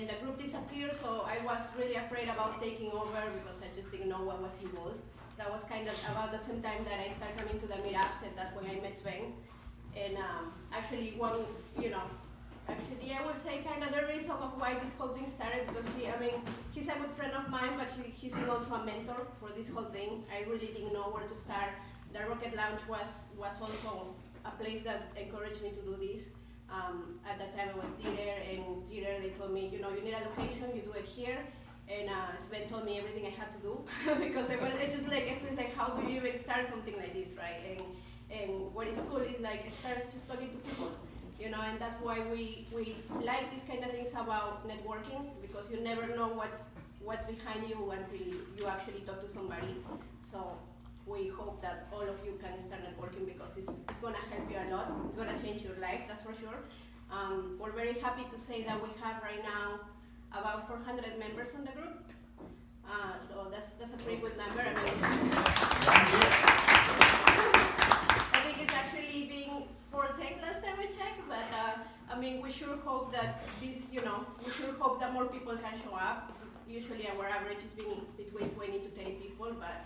and the group disappeared, so I was really afraid about taking over because I just didn't know what was involved. That was kind of about the same time that I started coming to the meetups, and that's when I met Sven. And actually, actually I would say kind of the reason of why this whole thing started, because he's a good friend of mine, but he's been also a mentor for this whole thing. I really didn't know where to start. The Rocket Lounge was also a place that encouraged me to do this. At that time it was Dieter, and Dieter, they told me, you need a location, you do it here. And Sven told me everything I had to do because I just like, I feel like, how do you even start something like this, right? And what is cool is like, it starts just talking to people, and that's why we like these kind of things about networking, because you never know what's behind you until you actually talk to somebody. So we hope that all of you can start networking, because it's going to help you a lot. It's going to change your life, that's for sure. We're very happy to say that we have right now about 400 members on the group. So that's a pretty good number. I think it's actually being 410 last time I checked, but we sure hope that we sure hope that more people can show up. So usually our average is between 20 to 30 people, but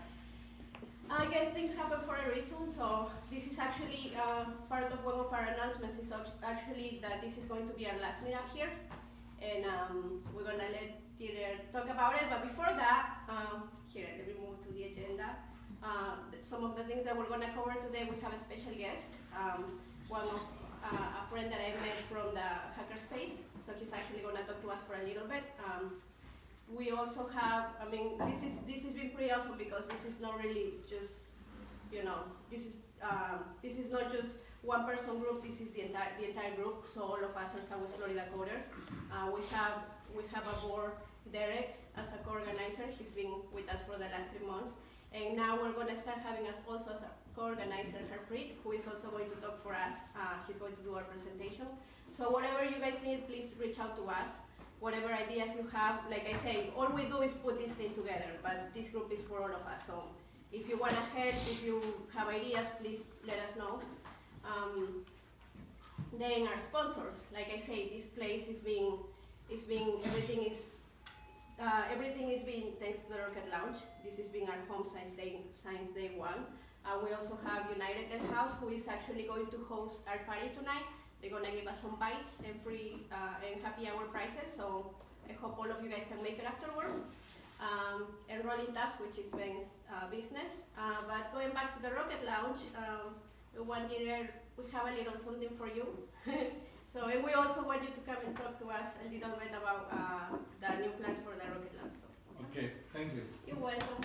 I guess things happen for a reason. So this is actually part of one of our announcements is actually that this is going to be our last meetup here. And we're going to let Dieter talk about it. But before that, here, let me move to the agenda. Some of the things that we're going to cover today, we have a special guest, a friend that I met from the hackerspace. So he's actually going to talk to us for a little bit. We also have, this has been pretty awesome, because this is not really just, this is not just one person group, this is the entire group, so all of us are Southwest Florida coders. We have aboard Derek as a co-organizer. He's been with us for the last 3 months. And now we're going to start having us also as a co-organizer, Harpreet, who is also going to talk for us. He's going to do our presentation. So whatever you guys need, please reach out to us. Whatever ideas you have, like I say, all we do is put this thing together, but this group is for all of us. So if you want to help, if you have ideas, please let us know. Then our sponsors, like I say, this place everything is being thanks to the Rocket Lounge. This is being our home Science Day 1. We also have United Dead House, who is actually going to host our party tonight. They're going to give us some bites and free and happy hour prices, so I hope all of you guys can make it afterwards. And Rolling Tabs, which is Ben's business. But going back to the Rocket Lounge, we have a little something for you. So, and we also want you to come and talk to us a little bit about the new plans for the Rocket Lounge. So, okay, thank you. You're welcome.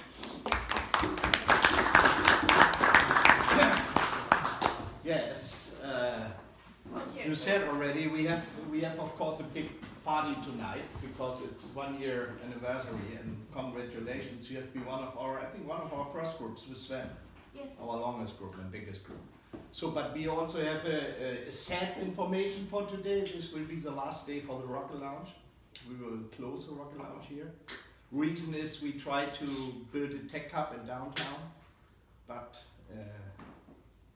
Yes, you said already, we have of course a big party tonight, because it's 1 year anniversary, and congratulations, you have been one of our first groups with Sven. Yes. Our longest group and biggest group. So, but we also have a sad information for today. This will be the last day for the Rocket Lounge. We will close the Rocket Lounge here. Reason is we tried to build a tech hub in downtown, but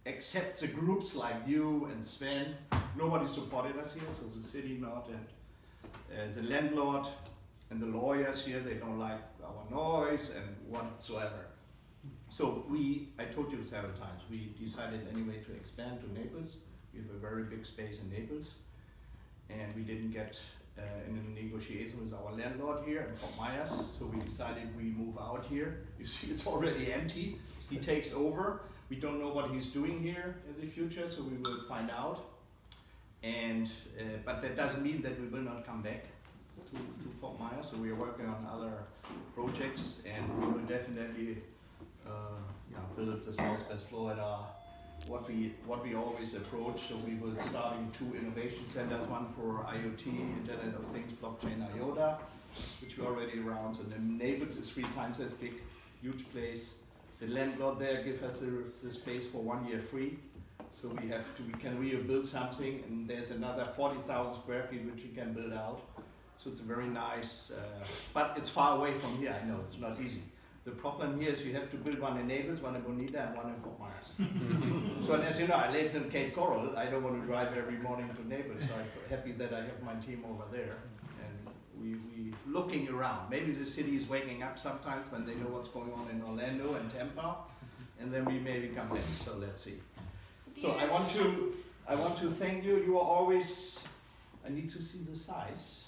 except the groups like you and Sven, nobody supported us here. So the city not, and the landlord and the lawyers here, they don't like our noise and whatsoever. So I told you several times, we decided anyway to expand to Naples. We have a very big space in Naples, and we didn't get in a negotiation with our landlord here in Fort Myers, so we decided we move out here. You see, it's already empty. He takes over. We don't know what he's doing here in the future, so we will find out. And but that doesn't mean that we will not come back to Fort Myers. So we are working on other projects, and we will definitely build the Southwest Florida, what we always approach. So we will start in 2 innovation centers, one for IoT, Internet of Things, blockchain, IOTA, which we already around. And then Naples is 3 times as big, huge place. The landlord there gives us the space for 1 year free. So we can rebuild something, and there's another 40,000 square feet which we can build out. So it's a very nice, but it's far away from here. I know it's not easy. The problem here is you have to build one in Naples, one in Bonita, and one in Fort Myers. So, and as you know, I live in Cape Coral. I don't want to drive every morning to Naples, so I'm happy that I have my team over there. And we looking around. Maybe the city is waking up sometimes when they know what's going on in Orlando and Tampa, and then we maybe come back. So let's see. So I want to thank you. You are always. I need to see the size.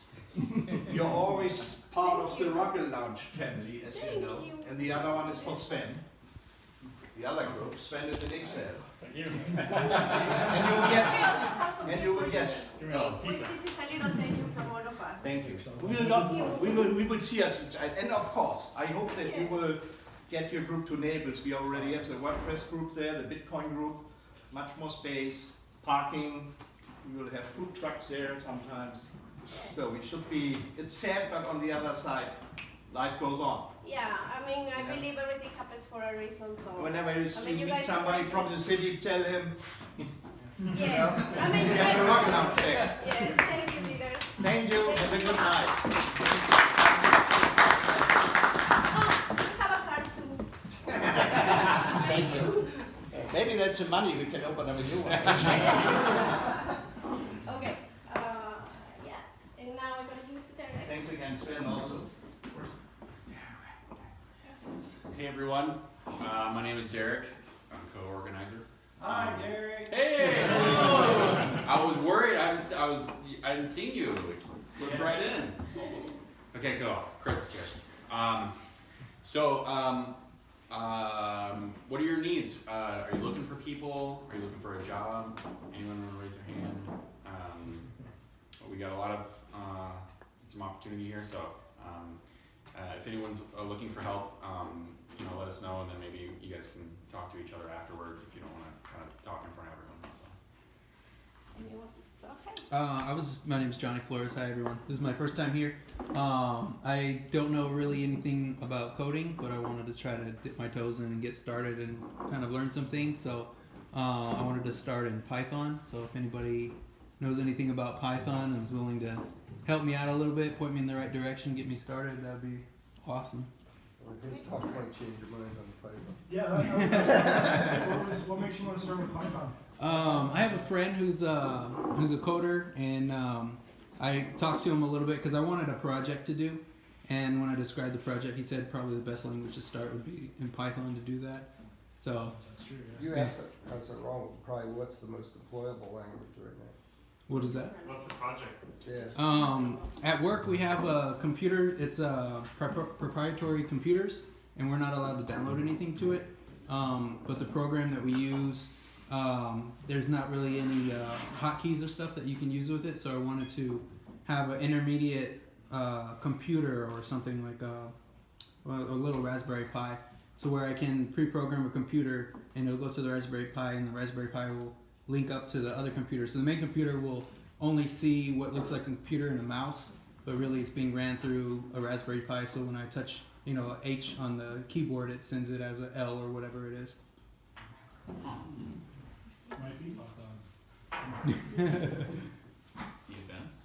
You're always part of the Rocket Lounge family, as you know. And the other one is for Sven. The other group, Sven is in XL. Thank you. and you will get. This is a little thank you from all of us. Thank you. We will see us, and of course, I hope that you will get your group to Naples. We already have the WordPress group there, the Bitcoin group, much more space, parking. We will have food trucks there sometimes. So we should be, it's sad, but on the other side, life goes on. Yeah, I mean, I believe everything happens for a reason, so. Whenever you you meet guys somebody from the city, tell him, Yes, I mean, you have the Rocket Lounge there. Yes, thank you, leader. Thank you, have a good night. Oh, you have a card too. Thank you. Maybe that's the money, we can open up a new one. Okay, yeah, and now we're gonna give it to Derek. Thanks again, Sven, also. Hey everyone, my name is Derek. I'm co-organizer. Hi, Derek. Hey, hello. I was worried. I hadn't seen you. It slipped right in. Okay, cool. Chris is here. What are your needs? Are you looking for people? Are you looking for a job? Anyone want to raise their hand? We got a lot of some opportunity here. So if anyone's looking for help, let us know, and then maybe you guys can talk to each other afterwards if you don't want to kind of talk in front of everyone. So. My name's Johnny Flores. Hi everyone. This is my first time here. I don't know really anything about coding, but I wanted to try to dip my toes in and get started and kind of learn some things. So I wanted to start in Python. So if anybody knows anything about Python and is willing to help me out a little bit, point me in the right direction, get me started, that'd be awesome. Well, his talk might change your mind on Python. Yeah, what makes you want to start with Python? I have a friend who's a coder, and I talked to him a little bit because I wanted a project to do. And when I described the project, he said probably the best language to start would be in Python to do that. So That's true. Yeah. You asked that's wrong. Probably what's the most deployable language right now? what is that? What's the project? Yeah. At work we have a computer. It's proprietary computers, and we're not allowed to download anything to it. But the program that we use, there's not really any hotkeys or stuff that you can use with it. So I wanted to have an intermediate computer or something like a little Raspberry Pi, so where I can pre-program a computer and it'll go to the Raspberry Pi, and the Raspberry Pi will link up to the other computer. So the main computer will only see what looks like a computer and a mouse, but really it's being ran through a Raspberry Pi. So when I touch, a H on the keyboard, it sends it as a L or whatever it is. My feet locked on. The events.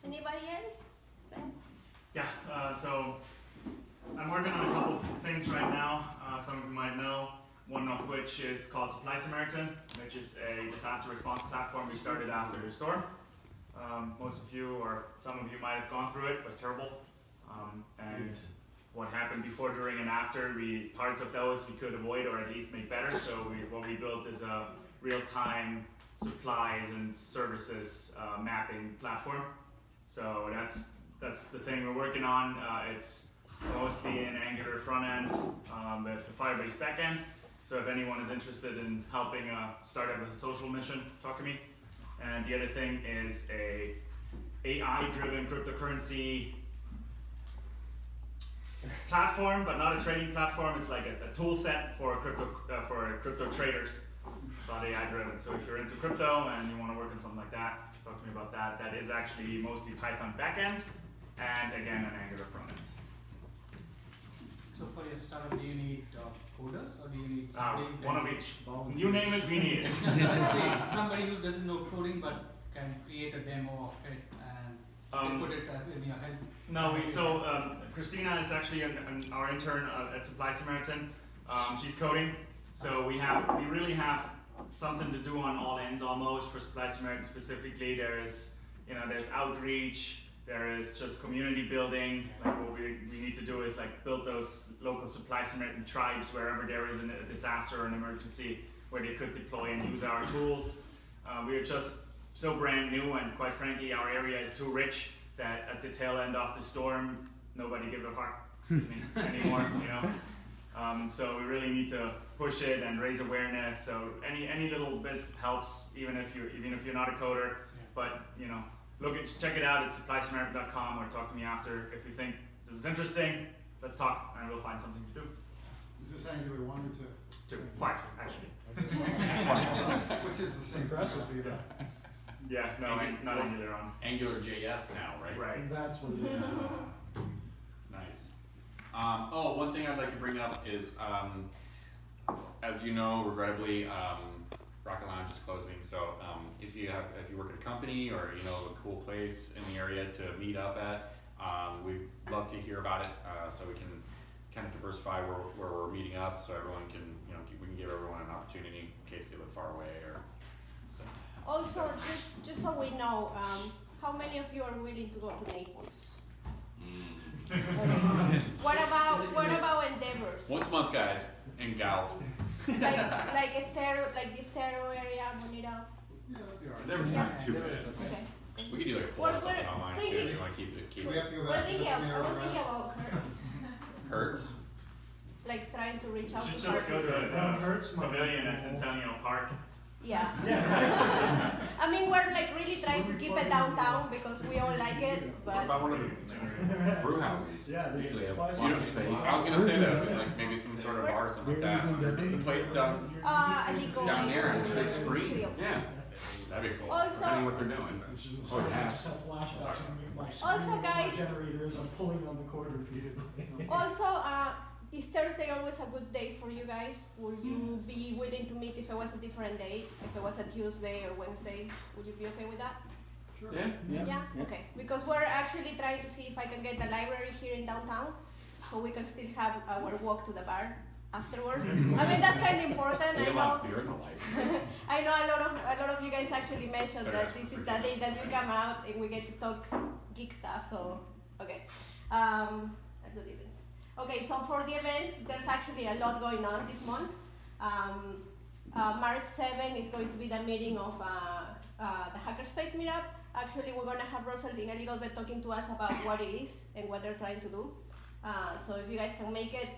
Anybody else? Yeah, so I'm working on a couple of things right now. Some of you might know, one of which is called Supply Samaritan, which is a disaster response platform we started after the storm. Most of you, or some of you might have gone through it. It was terrible. And what happened before, during, and after, parts of those we could avoid or at least make better. So what we built is a real-time supplies and services mapping platform. So that's the thing we're working on. It's mostly in Angular front end with the Firebase back end. So if anyone is interested in helping start up a social mission, talk to me. And the other thing is a AI-driven cryptocurrency platform, but not a trading platform. It's like a tool set for crypto traders, but AI-driven. So if you're into crypto and you want to work on something like that, talk to me about that. That is actually mostly Python backend, and again an Angular front end. So for your startup, do you need coders, or do you need somebody one of each. You name it, we need it. somebody who doesn't know coding but can create a demo of it and put it in your head? No, Christina is actually our intern at Supply Samaritan. She's coding, so we really have something to do on all ends almost for Supply Samaritan specifically. There's outreach, There is just community building. Like what we need to do is like build those local supply Samaritan tribes wherever there is a disaster or an emergency where they could deploy and use our tools. We are just so brand new, and quite frankly, our area is too rich that at the tail end of the storm, nobody gives a fuck anymore. You know. So we really need to push it and raise awareness. So any little bit helps, even if you're not a coder. But you know, check it out at supplysamaritan.com or talk to me after if you think this is interesting. Let's talk and we'll find something to do. Is this Angular 1 or 2? 2, 5 actually. Which is the same philosophy though. Yeah, no, not Angular on. Angular JS now, right? Right. That's what it is. Nice. One thing I'd like to bring up is, as you know, regrettably, Rocket Lounge is closing. So if you work at a company or you know a cool place in the area to meet up at, we'd love to hear about it so we can kind of diversify where we're meeting up, so everyone can we can give everyone an opportunity in case they live far away or so. Also, just so we know, how many of you are willing to go to Naples? Okay. What about endeavors? Once a month, guys and gals. like the Estero area, Bonita. Yeah, that'd be alright. Never Yeah. time too bad. Okay. We could do like a poll Well, or something we're online too thinking- if you want to keep We it. have to go We're back to thinking the mirror about Hertz, Hurts. like trying to reach You out should to just go to Hurts the might be pavilion at cool. Centennial Park. Yeah. I mean, we're like really trying to keep it downtown because we all like it, What but about one of the brew houses? Yeah, they Usually have spice lots it. of space. I was gonna say that, like maybe some sort of bar or something like that. The place down Alico. down there has a big screen. Yeah, That'd be cool. Also, depending what they're doing. Oh, it has. Flashbacks and my Also, screen, my guys- generator as I'm pulling on the cord repeatedly. Also, is Thursday always a good day for you guys? Will you be willing to meet if it was a different day? If it was a Tuesday or Wednesday, would you be okay with that? Yeah. Yeah? Okay. Because we're actually trying to see if I can get a library here in downtown so we can still have our walk to the bar afterwards. I mean, that's kind of important. They I allow know. beer in the library. I know a lot of you guys actually mentioned that this is the day that you come out and we get to talk geek stuff. So, okay. I'll do the events. Okay, so for the events, there's actually a lot going on this month. March 7 is going to be the meeting of the Hackerspace Meetup. Actually, we're going to have Rosalind a little bit talking to us about what it is and what they're trying to do. So if you guys can make it,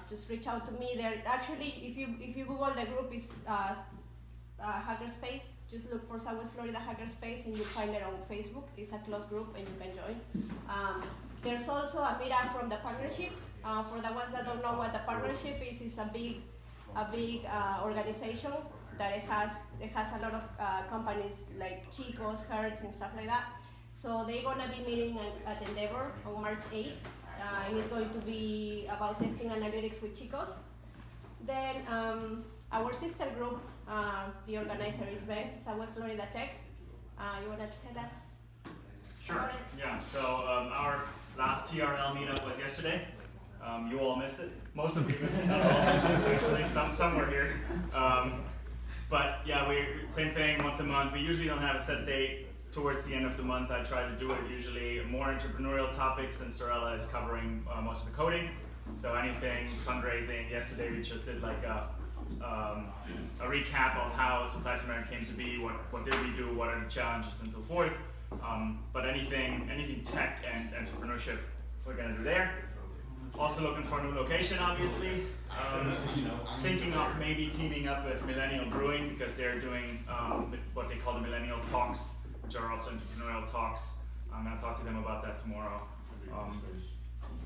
just reach out to me. There actually, if you Google the group is Hackerspace, just look for Southwest Florida Hackerspace and you'll find it on Facebook. It's a closed group and you can join. There's also a meetup from the partnership. For the ones that don't know what the partnership is, it's a big organization that it has a lot of companies like Chicos, Hertz, and stuff like that. So they're gonna be meeting at Endeavor on March 8th, and it's going to be about testing analytics with Chicos. Then our sister group, the organizer is Ben, Southwest Florida Tech. You wanna tell us? Sure. about it? Yeah. So our last TRL meetup was yesterday. You all missed it. Most of you missed it. Not all, actually. Some were here. But yeah, same thing once a month. We usually don't have a set date. Towards the end of the month, I try to do it usually more entrepreneurial topics, and Sorella is covering most of the coding. So anything fundraising. Yesterday we just did like a recap of how Supply Samaritan came to be. What did we do? What are the challenges and so forth. But anything tech and entrepreneurship, we're gonna do there. Also looking for a new location, obviously. Thinking of maybe teaming up with Millennial Brewing because they're doing what they call the Millennial Talks, which are also entrepreneurial talks. I'm gonna talk to them about that tomorrow.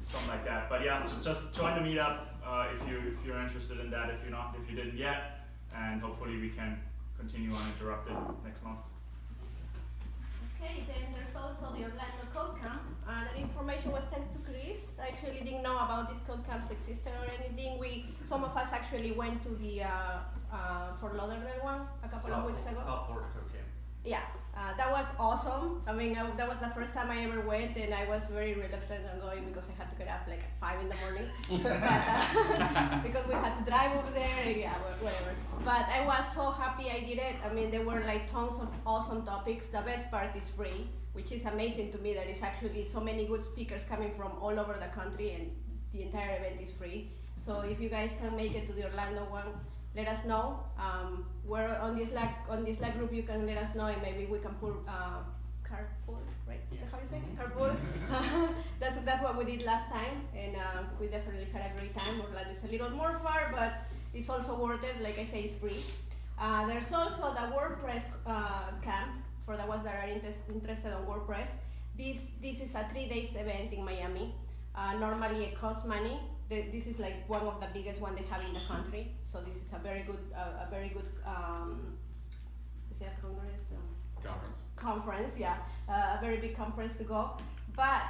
Something like that. But yeah, so just join the meetup if you're interested in that. If you didn't yet, and hopefully we can continue uninterrupted next month. Okay, then there's also the Orlando Code Camp. That information was sent to Chris. I actually didn't know about these code camps existed or anything. Some of us actually went to the Fort Lauderdale one a couple of weeks ago. South Florida Code Camp. Yeah, that was awesome. I mean, that was the first time I ever went, and I was very reluctant on going because I had to get up like at 5 in the morning. But, because we had to drive over there, and yeah, whatever. But I was so happy I did it. I mean, there were like tons of awesome topics. The best part is free, which is amazing to me. There is actually so many good speakers coming from all over the country, and the entire event is free. So if you guys can make it to the Orlando one, let us know. We're on the Slack group. You can let us know, and maybe we can pull carpool, right? Is that how you say it? Carpool. That's what we did last time, and we definitely had a great time. Orlando is a little more far, but it's also worth it. Like I say, it's free. There's also the WordPress camp for the ones that are interested on WordPress. This is a 3-day event in Miami. Normally it costs money. This is like one of the biggest one they have in the country. So this is a very good is it a congress? Conference, yeah, a very big conference to go. But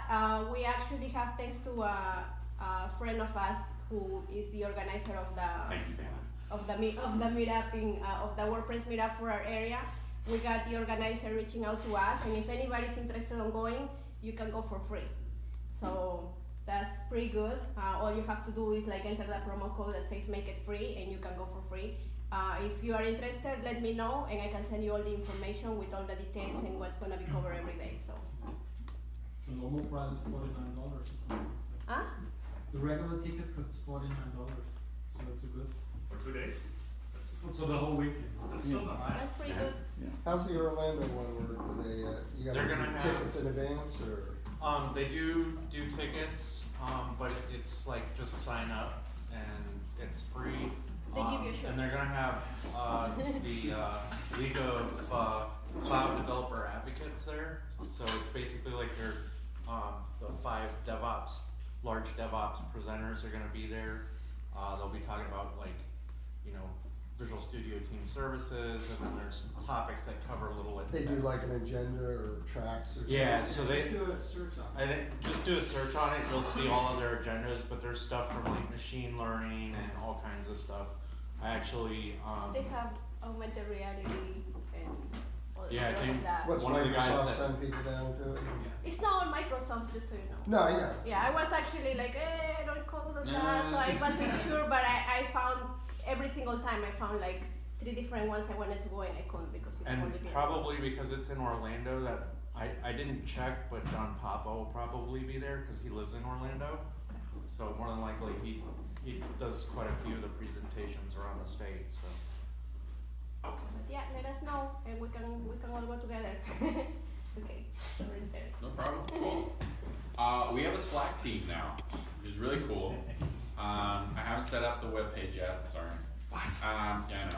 we actually have, thanks to a friend of us who is the organizer of the meetup of the WordPress meetup for our area. We got the organizer reaching out to us, and if anybody's interested on going, you can go for free. So that's pretty good. All you have to do is like enter the promo code that says make it free, and you can go for free. If you are interested, let me know, and I can send you all the information with all the details and what's gonna be covered every day. So. The normal price is $49. Huh? The regular ticket costs $49, so that's a good. For 2 days? For the whole weekend. That's still not bad. That's pretty good. How's the Orlando one work? Do they, you They're got gonna have- tickets in advance or? They do tickets, but it's like just sign up and it's free. They give you a shirt. And they're gonna have the League of Cloud Developer Advocates there. So it's basically like the 5 large DevOps presenters are gonna be there. They'll be talking about Visual Studio Team Services, and then there's topics that cover a little bit. They do like an agenda or tracks or something? Yeah, so they Just do a search on it. I think just do a search on it. You'll see all of their agendas, but there's stuff from like machine learning and all kinds of stuff. I actually They have augmented reality and all Yeah, I all think- of that. What's One of the guys Microsoft that- send people down to it? It's not on Microsoft, just so you know. No, I know. Yeah, I was actually like, I don't code on that, so I wasn't sure, but I found every single time I found like 3 different ones I wanted to go and I couldn't because it and only be probably because it's in Orlando that I didn't check, but John Papa will probably be there because he lives in Orlando. So more than likely he does quite a few of the presentations around the state. So But yeah, let us know and we can all go together. Okay, right there. No problem. Cool. We have a Slack team now, which is really cool. I haven't set up the webpage yet. Sorry. What? Yeah,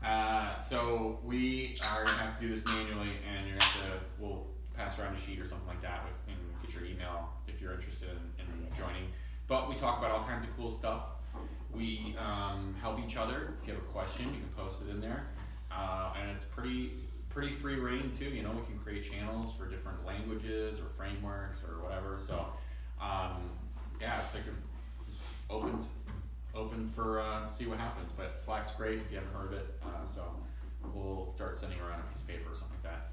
I know. So we are gonna have to do this manually, and you're gonna have to. We'll pass around a sheet or something like that and get your email if you're interested in joining. But we talk about all kinds of cool stuff. We help each other. If you have a question, you can post it in there, and it's pretty free reign too. We can create channels for different languages or frameworks or whatever. So yeah, it's like open for see what happens. But Slack's great if you haven't heard of it. So we'll start sending around a piece of paper or something like that,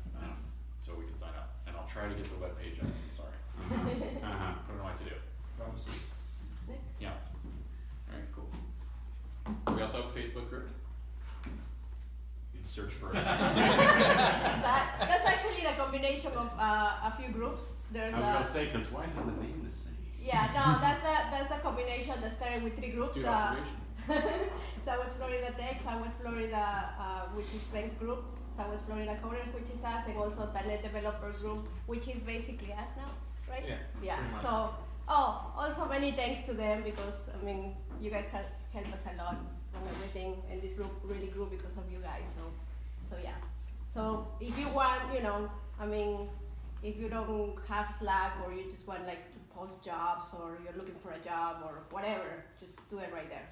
so we can sign up. And I'll try to get the webpage up. Sorry. Put it on my to do. Promises. Yeah. All right. Cool. We also have a Facebook group. You can search for it. That's actually the combination of a few groups. There's I was gonna say, cause why isn't the name the same? yeah, no, that's a combination that started with 3 groups. Student observation. Southwest Florida Tech, Southwest Florida, which is Ben's group, Southwest Florida Coders, which is us, and also the Net Developer group, which is basically us now, right? Yeah, pretty much. So, also many thanks to them because, I mean, you guys help us a lot on everything, and this group really grew because of you guys, so yeah. So, if you want, if you don't have Slack or you just want like to post jobs or you're looking for a job or whatever, just do it right there.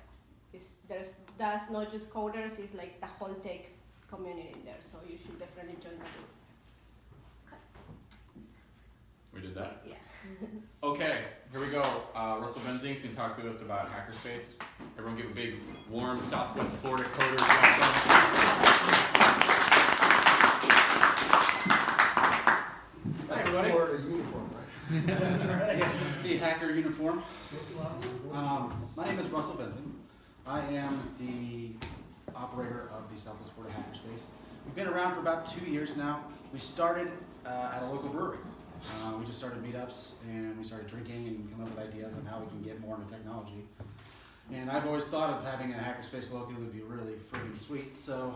That's not just coders, it's like the whole tech community in there, so you should definitely join the group. We did that. Yeah. Okay, here we go. Russell Benzink's gonna talk to us about Hackerspace. Everyone give a big, warm Southwest Florida coders welcome. That's a Florida uniform, right? That's right. Yes, this is the hacker uniform. My name is Russell Benson. I am the operator of the Southwest Florida Hackerspace. We've been around for about 2 years now. We started at a local brewery. We just started meetups and we started drinking and coming up with ideas on how we can get more into technology. And I've always thought of having a hackerspace locally would be really friggin' sweet, so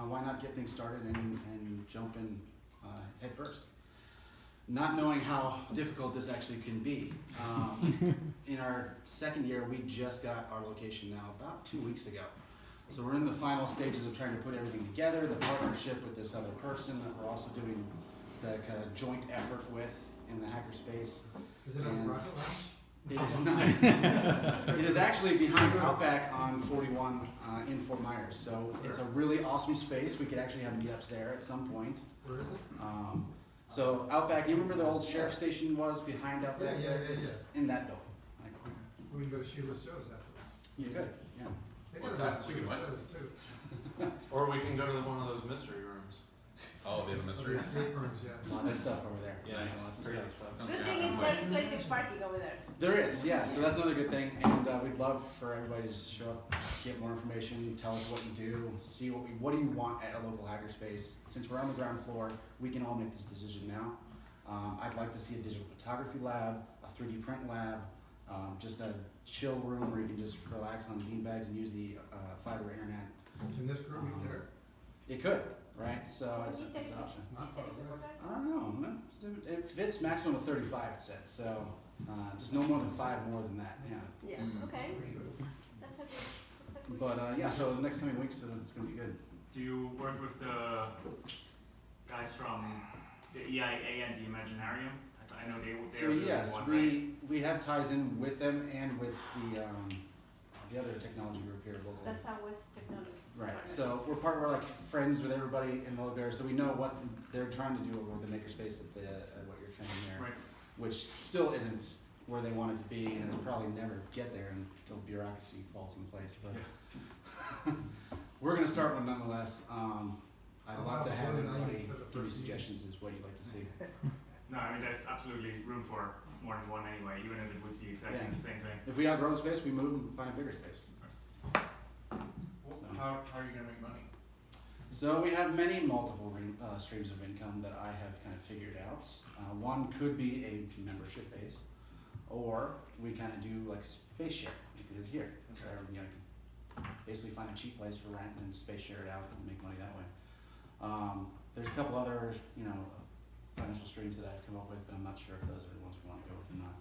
why not get things started and jump in head first? Not knowing how difficult this actually can be. In our second year, we just got our location now about 2 weeks ago. So we're in the final stages of trying to put everything together, the partnership with this other person that we're also doing the kind of joint effort with in the hackerspace. Is it on Rocket Lounge? It is not. It is actually behind Outback on 41 in Fort Myers. So it's a really awesome space. We could actually have meetups there at some point. Where is it? So Outback, you remember the old sheriff station was behind Outback? Yeah. It's in that building. Like, We can go to Sheila's Joe's afterwards. you could, yeah. They What's got that? a We can Sheila's what? Joe's too. Or we can go to one of those mystery rooms. Oh, they have a The mystery. escape rooms, yeah. Lots of stuff over there. Yeah, lots of crazy stuff. stuff. Sounds Good good. thing is there's plenty of parking over there. There is, yeah, so that's another good thing, and we'd love for everybody to show up, get more information, tell us what you do, see what do you want at a local hackerspace. Since we're on the ground floor, we can all make this decision now. I'd like to see a digital photography lab, a 3D print lab, just a chill room where you can just relax on beanbags and use the fiber internet. Can this group meet there? It could, right? So it's an option. Not far, right? I don't know. It fits maximum of 35, it said. So just no more than 5 more than that. Yeah. Yeah, Mm. okay. That's a good. But yeah, so the next coming weeks, it's gonna be good. Do you work with the guys from the EIA and the Imaginarium? I know they're So doing yes, one, right? we have ties in with them and with the other technology group here locally. That's our technology. Right. So we're like friends with everybody in the local area, so we know what they're trying to do over the makerspace at what you're training there. Right. Which still isn't where they want it to be, and it'll probably never get there until bureaucracy falls in place. But we're gonna start one nonetheless. I'd love to have everybody give you suggestions as what you'd like to see. No, I mean there's absolutely room for more than one anyway, even if it would be exactly Yeah. the same thing. If we outgrow the space, we move and find a bigger space. How are you gonna make money? So we have many multiple streams of income that I have kind of figured out. One could be a membership base, or we kind of do like space share, like it is here. So you know, can basically find a cheap place for rent and space share it out and make money that way. There's a couple other, financial streams that I've come up with, but I'm not sure if those are the ones we want to go with or not.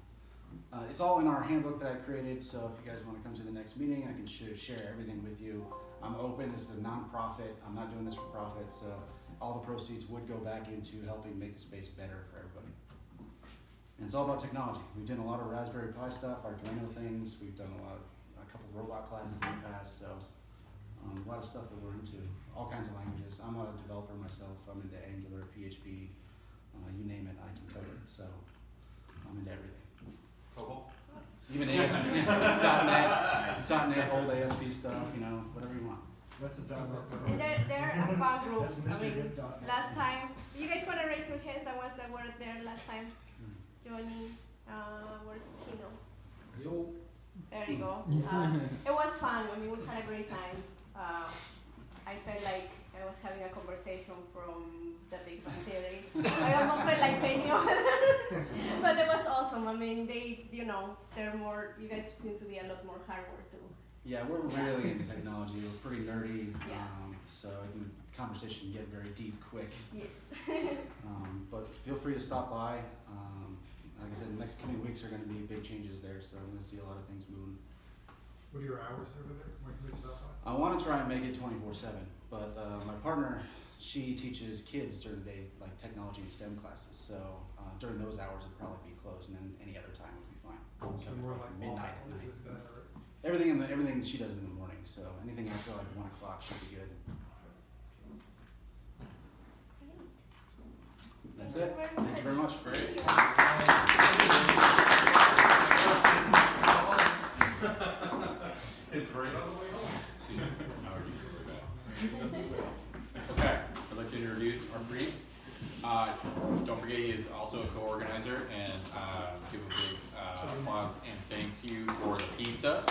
It's all in our handbook that I created, so if you guys want to come to the next meeting, I can share everything with you. I'm open, this is a non-profit, I'm not doing this for profit, so all the proceeds would go back into helping make the space better for everybody. And it's all about technology. We've done a lot of Raspberry Pi stuff, Arduino things, we've done a couple of robot classes in the past, so a lot of stuff that we're into, all kinds of languages. I'm a developer myself, I'm into Angular, PHP, you name it, I can code it, so I'm into everything. Cobol? Even ASP, .NET, old ASP stuff, whatever you want. That's a done. And they're a fun group. That's I mean, Mr. Good dot net. last time, you guys want to raise your hands, the ones that were there last time? Johnny, where's Chino? Yo. There you go. It was fun. I mean, we had a great time. I felt like I was having a conversation from the Big Bang Theory. I almost felt like Penny over there. But it was awesome. I mean, they're more, you guys seem to be a lot more hardware too. Yeah, we're really into technology. We're pretty nerdy, Yeah. so the conversation can get very deep quick. Yes. But feel free to stop by. Like I said, the next coming weeks are going to be big changes there, so I'm going to see a lot of things moving. What are your hours over there? When can we stop by? I want to try and make it 24/7, but my partner, she teaches kids during the day, like technology and STEM classes. So during those hours, it'd probably be closed, and then any other time would be fine. So more like Midnight at hours night. is better. Everything that she does in the morning. So anything after like 1 o'clock should be good. That's it. Thank you very much. Great. It's right on the way home. Okay, I'd like to introduce our brief. Don't forget he is also a co-organizer, and give a big applause and thank you for the pizza.